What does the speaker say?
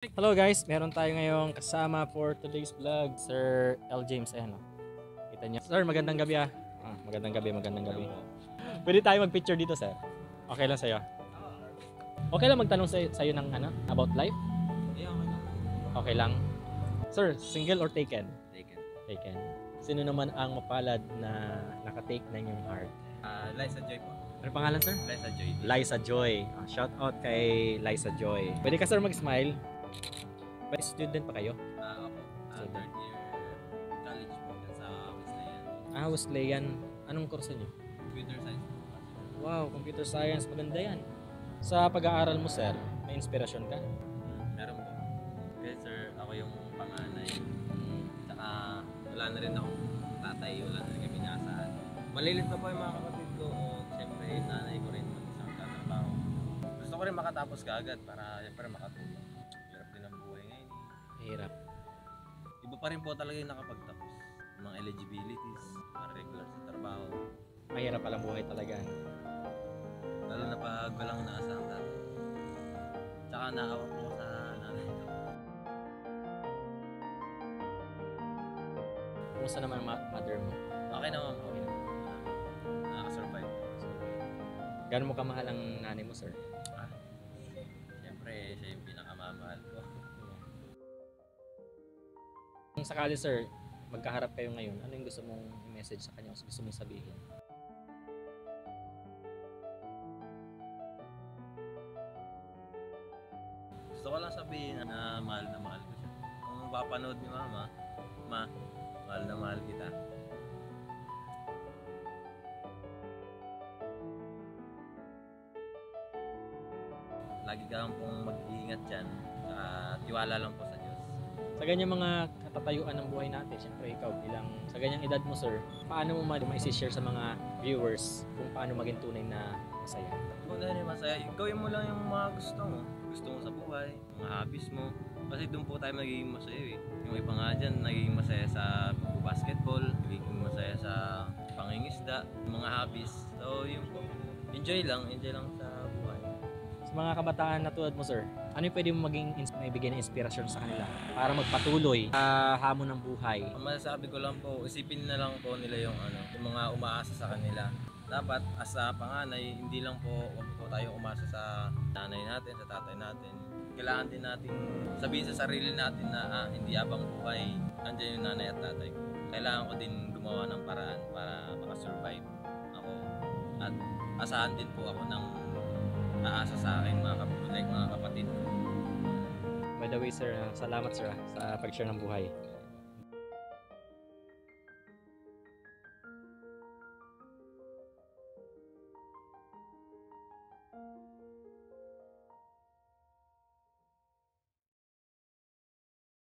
Hello guys, meron tayo ngayong kasama for today's vlog, Sir L. James. Ayan o. Kita niyo. Sir, magandang gabi ah. Magandang gabi. Pwede tayo mag-picture dito, sir. Okay lang sa'yo? Okay lang magtanong sa'yo ng about life? Okay lang. Sir, single or taken? Taken. Sino naman ang mapalad na nakatake na inyong heart? Liza Joy po. Ano pangalan, sir? Liza Joy. Liza Joy. Shout out kay Liza Joy. Pwede ka, sir, mag-smile? May student pa kayo? Ako. Third year college po sa Wesleyan. Wesleyan. Anong kurso niyo? Computer science po. Wow, computer science. Maganda yan. Sa pag-aaral mo, sir, may inspirasyon ka? Meron po. Okay, sir, ako yung panganay. Tsaka wala na rin akong tatay. Wala na rin kami naasahan. Malilit na po yung mga kapatid ko. Siyempre, nanay ko rin mag-isang tatrabaho. Gusto ko rin makatapos kaagad para siyempre makatulong. Hirap din ang buhay ngayon. Hirap. Iba pa rin po talaga yung nakapagtapos. Mga eligibilities, mga regular sa trabaho. Mahirap palang buhay talaga. Lalo na pag walang naasang tatay. Tsaka naawa po sa nanay ko. Kumusta naman ang mother mo? Okay naman po. Okay naman. Nakaka-survive. Gano'n mo kamahal ang nanay mo, sir? Siyempre, siya yung pinakamamahal ko. Kung sakali, sir, magkaharap kayo ngayon, ano yung gusto mong message sa kanya o gusto mong sabihin? Gusto ko lang sabihin na mahal ko siya. Kung mapapanood ni mama, mahal na mahal kita. Lagi ka lang pong mag-iingat dyan. Tiwala lang po sa Diyos. Sa ganyang mga katatayuan ng buhay natin, siyempre ikaw bilang sa ganyang edad mo, sir, paano mo ma-share sa mga viewers kung paano maging tunay na masaya? Kung ano yung masaya, gawin mo lang yung mga gusto mo. Gusto mo sa buhay, mga hobbies mo. Kasi doon po tayo nagiging masaya eh. Yung iba nga dyan, nagiging masaya sa basketball, nagiging masaya sa pangingisda, mga hobbies. So yun po, enjoy lang sa buhay. Sa mga kabataan na tulad mo, sir, ano yung pwede mo may bigyan ng inspirasyon sa kanila para magpatuloy sa hamon ng buhay? Ang masasabi ko lang po, isipin na lang po nila yung mga umaasa sa kanila. Dapat as a panganay, hindi lang po wag po tayo umasa sa nanay natin, sa tatay natin. Kailangan din natin sabihin sa sarili natin na hindi abang buhay, andyan yung nanay at tatay ko. Kailangan ko din gumawa ng paraan para makasurvive ako. At asahan din po ako ng aasa sa akin mga kapatid ko. By the way, sir, salamat, sir, sa pag-share ng buhay.